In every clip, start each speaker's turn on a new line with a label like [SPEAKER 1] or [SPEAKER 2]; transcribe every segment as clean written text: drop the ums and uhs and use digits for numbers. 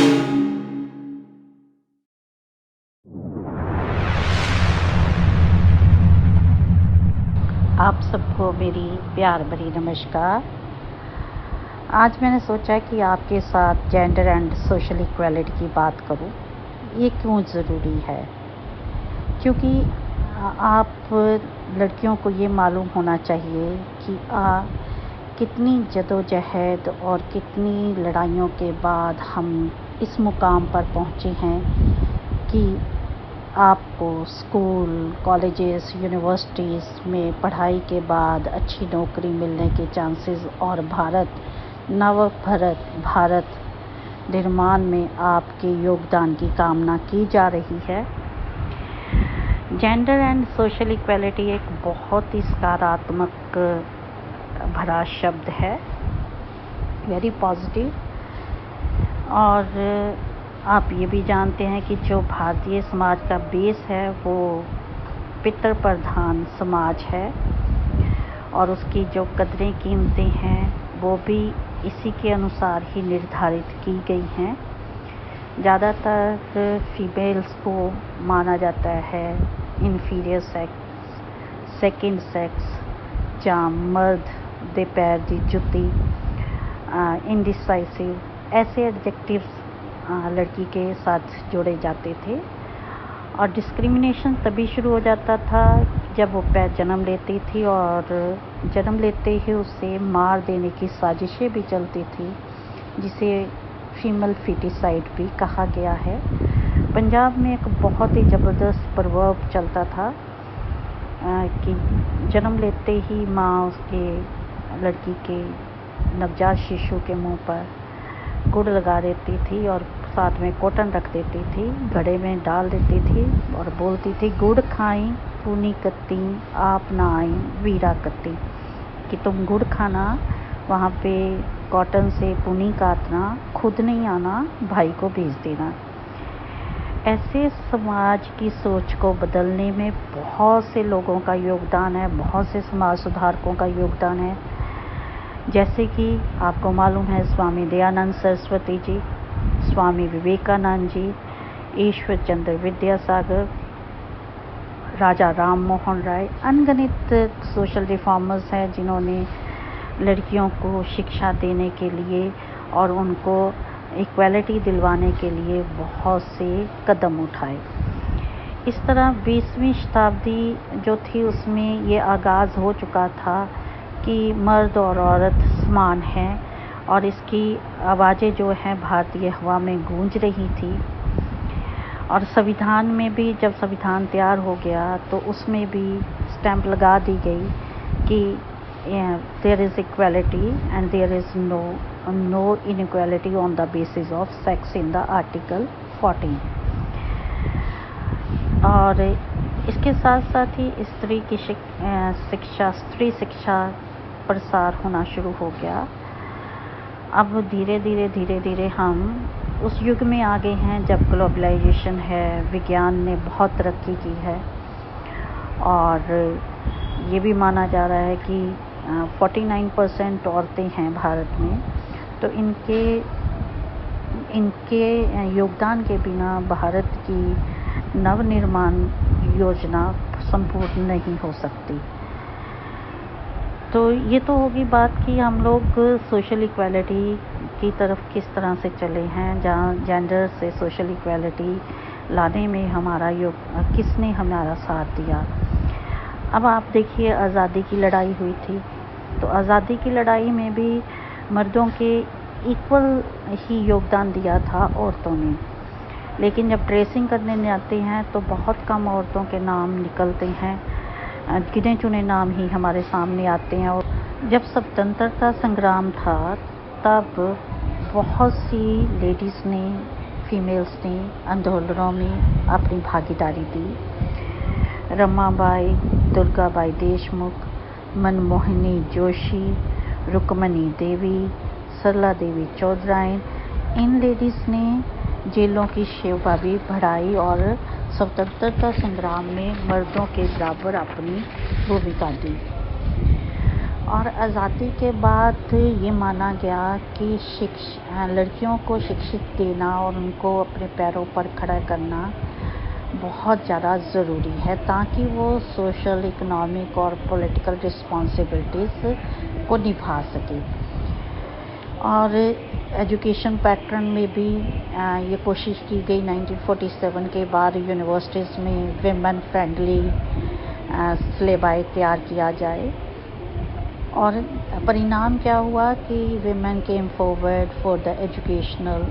[SPEAKER 1] आप सबको मेरी प्यार भरी नमस्कार। आज मैंने सोचा कि आपके साथ जेंडर एंड सोशल इक्वालिटी की बात करूं। ये क्यों ज़रूरी है? क्योंकि आप लड़कियों को ये मालूम होना चाहिए कि कितनी जदोजहद और कितनी लड़ाइयों के बाद हम इस मुकाम पर पहुँचे हैं कि आपको स्कूल, कॉलेजेस, यूनिवर्सिटीज़ में पढ़ाई के बाद अच्छी नौकरी मिलने के चांसेस और भारत निर्माण में आपके योगदान की कामना की जा रही है। जेंडर एंड सोशल इक्वालिटी एक बहुत ही सकारात्मक भरा शब्द है, वेरी पॉजिटिव। और आप ये भी जानते हैं कि जो भारतीय समाज का बेस है वो पितृ प्रधान समाज है और उसकी जो कदरें कीमतें हैं वो भी इसी के अनुसार ही निर्धारित की गई हैं। ज़्यादातर फीमेल्स को माना जाता है इन्फीरियर सेक्स, सेकंड सेक्स, ਜਾਂ मर्द दे पैर दी जुती, इनडिसाइसिव, ऐसे एडजेक्टिव्स लड़की के साथ जोड़े जाते थे। और डिस्क्रिमिनेशन तभी शुरू हो जाता था जब वो जन्म लेती थी और जन्म लेते ही उसे मार देने की साजिशें भी चलती थी, जिसे फीमेल फिटिसाइड भी कहा गया है। पंजाब में एक बहुत ही ज़बरदस्त प्रवर्ब चलता था कि जन्म लेते ही माँ उसके लड़की के नवजात शिशु के मुंह पर गुड़ लगा देती थी और साथ में कॉटन रख देती थी, घड़े में डाल देती थी और बोलती थी, गुड़ खाई पूनी कत्ती आप ना आई वीरा कत्ती, कि तुम गुड़ खाना, वहाँ पे कॉटन से पुनी काटना, खुद नहीं आना, भाई को भेज देना। ऐसे समाज की सोच को बदलने में बहुत से लोगों का योगदान है, बहुत से समाज सुधारकों का योगदान है। जैसे कि आपको मालूम है स्वामी दयानंद सरस्वती जी, स्वामी विवेकानंद जी, ईश्वर चंद्र विद्यासागर, राजा राम मोहन राय, अनगिनत सोशल रिफॉर्मर्स हैं जिन्होंने लड़कियों को शिक्षा देने के लिए और उनको इक्वालिटी दिलवाने के लिए बहुत से कदम उठाए। इस तरह 20वीं शताब्दी जो थी उसमें ये आगाज़ हो चुका था कि मर्द और औरत समान हैं और इसकी आवाज़ें जो हैं भारतीय हवा में गूंज रही थी। और संविधान में भी जब संविधान तैयार हो गया तो उसमें भी स्टैंप लगा दी गई कि there is equality and there is no inequality on the basis of sex in the article 14। और इसके साथ साथ ही स्त्री की स्त्री शिक्षा प्रसार होना शुरू हो गया। अब धीरे धीरे हम उस युग में आ गए हैं जब ग्लोबलाइजेशन है, विज्ञान ने बहुत तरक्की की है और ये भी माना जा रहा है कि 49% औरतें हैं भारत में। तो इनके योगदान के बिना भारत की नवनिर्माण योजना संपूर्ण नहीं हो सकती। तो ये तो होगी बात कि हम लोग सोशल इक्वालिटी की तरफ किस तरह से चले हैं, जहाँ जेंडर से सोशल इक्वालिटी लाने में किसने हमारा साथ दिया। अब आप देखिए, आज़ादी की लड़ाई हुई थी तो आज़ादी की लड़ाई में भी मर्दों के इक्वल ही योगदान दिया था औरतों ने, लेकिन जब ट्रेसिंग करने जाते हैं तो बहुत कम औरतों के नाम निकलते हैं, गिने चुने नाम ही हमारे सामने आते हैं। और जब स्वतंत्रता संग्राम था तब बहुत सी लेडीज़ ने, फीमेल्स ने आंदोलनों में अपनी भागीदारी दी। रमाबाई, दुर्गाबाई देशमुख, मनमोहिनी जोशी, रुक्मणी देवी, सरला देवी चौधराइन, इन लेडीज़ ने जेलों की शोभा भी बढ़ाई और स्वतंत्रता संग्राम में मर्दों के बराबर अपनी भूमिका दी। और आज़ादी के बाद ये माना गया कि लड़कियों को शिक्षित देना और उनको अपने पैरों पर खड़ा करना बहुत ज़्यादा ज़रूरी है, ताकि वो सोशल, इकोनॉमिक और पॉलिटिकल रिस्पॉन्सिबिलिटीज़ को निभा सके। और एजुकेशन पैटर्न में भी ये कोशिश की गई 1947 के बाद यूनिवर्सिटीज़ में विमेन फ्रेंडली सिलेबस तैयार किया जाए। और परिणाम क्या हुआ कि women came forward for educational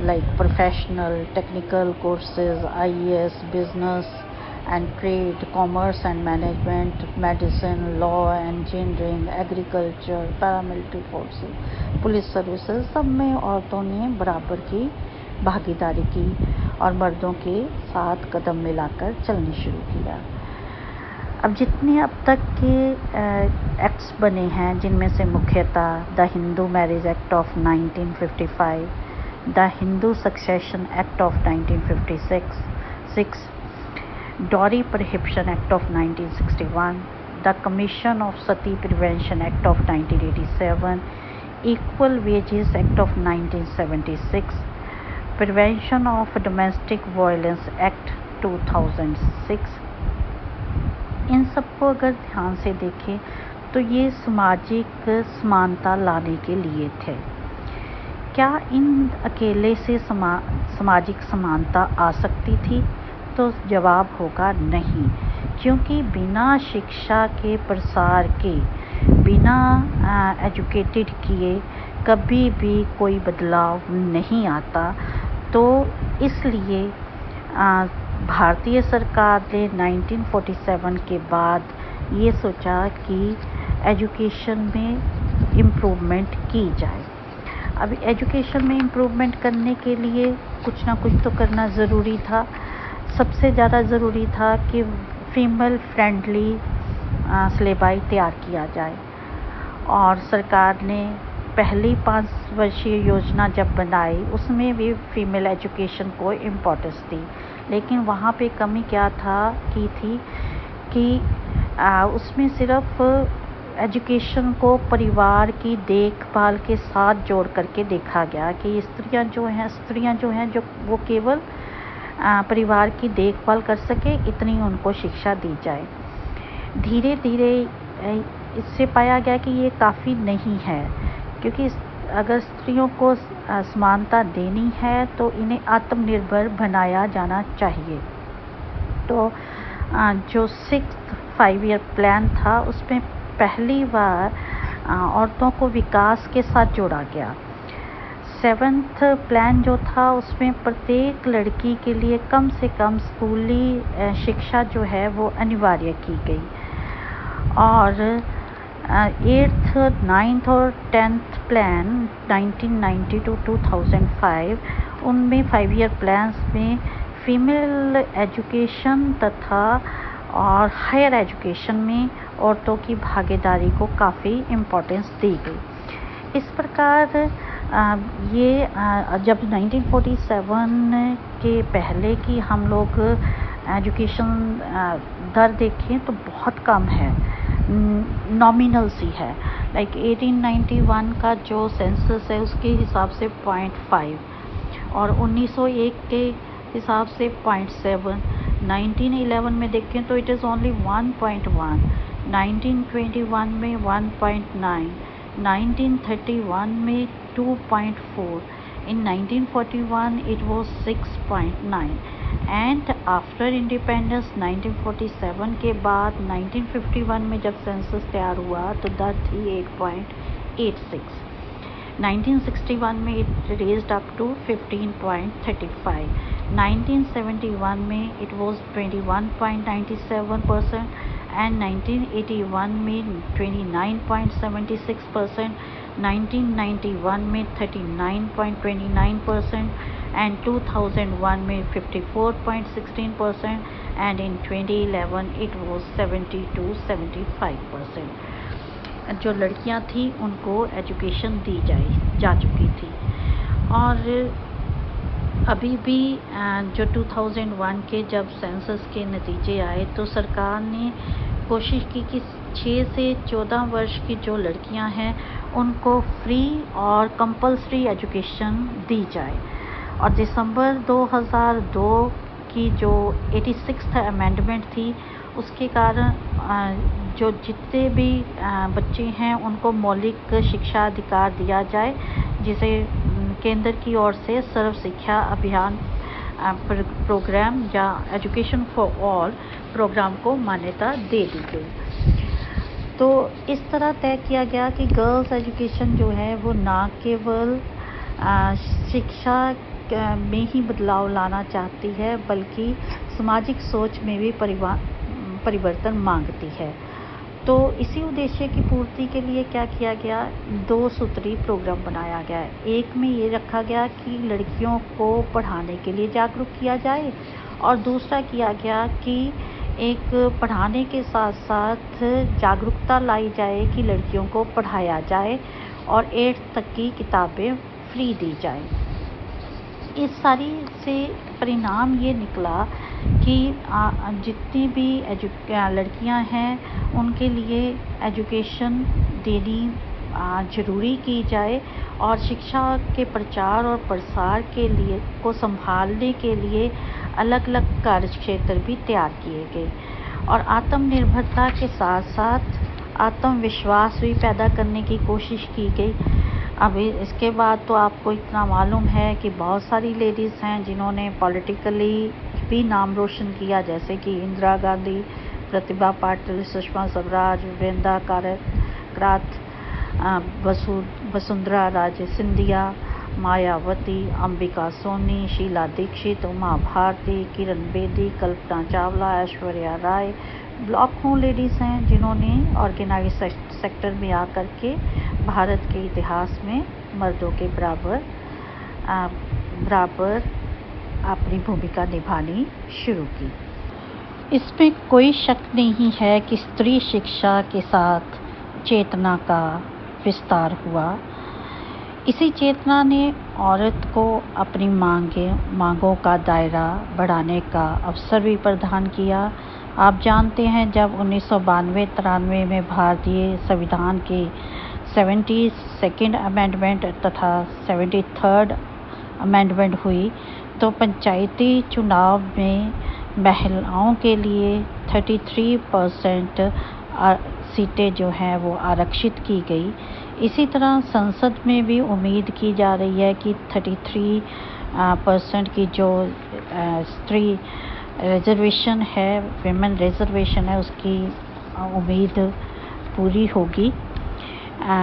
[SPEAKER 1] like professional, technical courses, IAS, business and trade, commerce and management, medicine, law, engineering, agriculture, paramilitary forces, police services, सब में औरतों ने बराबर की भागीदारी की और मर्दों के साथ कदम मिलाकर चलनी शुरू किया। अब जितने अब तक के एक्ट्स बने हैं, जिनमें से मुख्यतः the Hindu marriage act of 1955, the Hindu Succession Act of 1956, Dowry Prohibition Act of 1961, the Commission of Sati Prevention Act of 1987, Equal Wages Act of 1976, Prevention of Domestic Violence Act 2006। इन सबको अगर ध्यान से देखें तो ये सामाजिक समानता लाने के लिए थे। क्या इन अकेले से सामाजिक समानता आ सकती थी? तो जवाब होगा नहीं, क्योंकि बिना शिक्षा के प्रसार के, बिना एजुकेटेड किए कभी भी कोई बदलाव नहीं आता। तो इसलिए भारतीय सरकार ने 1947 के बाद ये सोचा कि एजुकेशन में इम्प्रूवमेंट की जाए। अब एजुकेशन में इम्प्रूवमेंट करने के लिए कुछ ना कुछ तो करना ज़रूरी था। सबसे ज़्यादा ज़रूरी था कि फीमेल फ्रेंडली सिलेबस तैयार किया जाए। और सरकार ने पहली 5 वर्षीय योजना जब बनाई, उसमें भी फीमेल एजुकेशन को इम्पोर्टेंस दी। लेकिन वहाँ पे कमी क्या की थी कि उसमें सिर्फ एजुकेशन को परिवार की देखभाल के साथ जोड़ करके देखा गया कि स्त्रियां जो हैं जो वो केवल परिवार की देखभाल कर सके, इतनी उनको शिक्षा दी जाए। धीरे धीरे इससे पाया गया कि ये काफ़ी नहीं है, क्योंकि अगर स्त्रियों को समानता देनी है तो इन्हें आत्मनिर्भर बनाया जाना चाहिए। तो जो 6th 5-year प्लान था, उसमें पहली बार औरतों को विकास के साथ जोड़ा गया। 7th प्लान जो था, उसमें प्रत्येक लड़की के लिए कम से कम स्कूली शिक्षा जो है वो अनिवार्य की गई। और 8th 9th और 10th प्लान 1990 to 2005, उनमें 5-year प्लान्स में फीमेल एजुकेशन तथा और हायर एजुकेशन में औरतों की भागीदारी को काफ़ी इम्पोर्टेंस दी गई। इस प्रकार ये जब 1947 के पहले की हम लोग एजुकेशन दर देखें तो बहुत कम है, नॉमिनल सी है। लाइक 1891 का जो सेंसस है उसके हिसाब से 0.5 और 1901 के हिसाब से 0.7। 1911 में देखें तो इट इज़ ओनली 1.1, 1921 में 1.9, 1931 में 2.4, in 1941 it was 6.9 and after independence 1947 के बाद 1951 में जब सेंसस तैयार हुआ तो दर थी 8.86। 1961 में it raised up to 15.35, 1971 में it was 21.97% and 1981 में 29.76%, 1991 में 39.29% and 2001 में 54.16% and in 2011 it was 70 to 75%। जो लड़कियां थी उनको एजुकेशन दी जा चुकी थी। और अभी भी जो 2001 के जब सेंसस के नतीजे आए तो सरकार ने कोशिश की कि 6 से 14 वर्ष की जो लड़कियां हैं उनको फ्री और कंपल्सरी एजुकेशन दी जाए। और दिसंबर 2002 की जो 86th अमेंडमेंट थी उसके कारण जो जितने भी बच्चे हैं उनको मौलिक शिक्षा अधिकार दिया जाए, जिसे केंद्र की ओर से सर्व शिक्षा अभियान प्रोग्राम या एजुकेशन फॉर ऑल प्रोग्राम को मान्यता दे दी गई। तो इस तरह तय किया गया कि गर्ल्स एजुकेशन जो है वो ना केवल शिक्षा में ही बदलाव लाना चाहती है बल्कि सामाजिक सोच में भी परिवर्तन मांगती है। तो इसी उद्देश्य की पूर्ति के लिए क्या किया गया, 2 सूत्री प्रोग्राम बनाया गया है। एक में ये रखा गया कि लड़कियों को पढ़ाने के लिए जागरूक किया जाए और दूसरा किया गया कि एक पढ़ाने के साथ साथ जागरूकता लाई जाए कि लड़कियों को पढ़ाया जाए और 8th तक की किताबें फ्री दी जाए। इस सारी से परिणाम ये निकला कि जितनी भी लड़कियां हैं उनके लिए एजुकेशन देनी ज़रूरी की जाए और शिक्षा के प्रचार और प्रसार के लिए को संभालने के लिए अलग अलग कार्य क्षेत्र भी तैयार किए गए और आत्मनिर्भरता के साथ साथ आत्मविश्वास भी पैदा करने की कोशिश की गई। अभी इसके बाद तो आपको इतना मालूम है कि बहुत सारी लेडीज़ हैं जिन्होंने पॉलिटिकली भी नाम रोशन किया, जैसे कि इंदिरा गांधी, प्रतिभा पाटिल, सुषमा स्वराज, वृंदा कारकरात, वसुंधरा राजे सिंधिया, मायावती, अंबिका सोनी, शीला दीक्षित, उमा भारती, किरण बेदी, कल्पना चावला, ऐश्वर्या राय लाखों लेडीज़ हैं जिन्होंने ऑर्गेनाइज सेक्टर में आकर के भारत के इतिहास में मर्दों के बराबर अपनी भूमिका निभानी शुरू की। इसमें कोई शक नहीं है कि स्त्री शिक्षा के साथ चेतना का विस्तार हुआ। इसी चेतना ने औरत को अपनी मांगों का दायरा बढ़ाने का अवसर भी प्रदान किया। आप जानते हैं जब 1992-93 में भारतीय संविधान के 72nd अमेंडमेंट तथा 73rd अमेंडमेंट हुई तो पंचायती चुनाव में महिलाओं के लिए 33% सीटें जो हैं वो आरक्षित की गई। इसी तरह संसद में भी उम्मीद की जा रही है कि 33% की जो स्त्री रिजर्वेशन है, विमेन रिजर्वेशन है, उसकी उम्मीद पूरी होगी।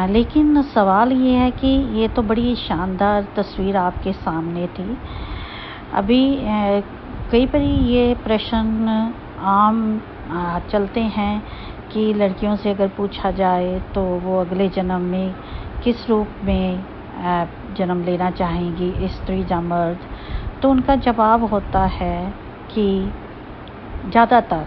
[SPEAKER 1] लेकिन सवाल ये है कि ये तो बड़ी शानदार तस्वीर आपके सामने थी। अभी कई बार ये प्रश्न आम चलते हैं कि लड़कियों से अगर पूछा जाए तो वो अगले जन्म में किस रूप में जन्म लेना चाहेंगी, स्त्री या मर्द, तो उनका जवाब होता है कि ज़्यादातर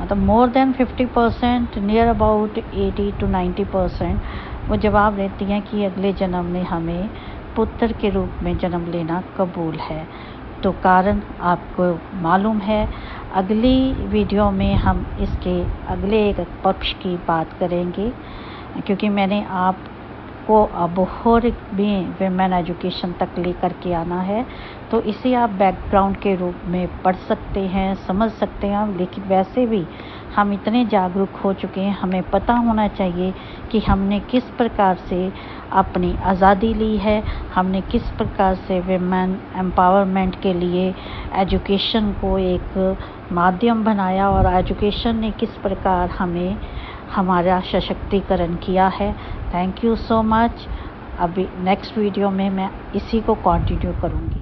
[SPEAKER 1] मतलब more than 50%, near about 80 to 90% वो जवाब देती हैं कि अगले जन्म में हमें पुत्र के रूप में जन्म लेना कबूल है। तो कारण आपको मालूम है। अगली वीडियो में हम इसके अगले एक पक्ष की बात करेंगे, क्योंकि मैंने आपको अबोहर में विमेन एजुकेशन तक लेकर के आना है। तो इसे आप बैकग्राउंड के रूप में पढ़ सकते हैं, समझ सकते हैं। लेकिन वैसे भी हम इतने जागरूक हो चुके हैं, हमें पता होना चाहिए कि हमने किस प्रकार से अपनी आज़ादी ली है, हमने किस प्रकार से विमेन एम्पावरमेंट के लिए एजुकेशन को एक माध्यम बनाया और एजुकेशन ने किस प्रकार हमें हमारा सशक्तिकरण किया है। Thank you so much. अभी नेक्स्ट वीडियो में मैं इसी को कंटिन्यू करूँगी।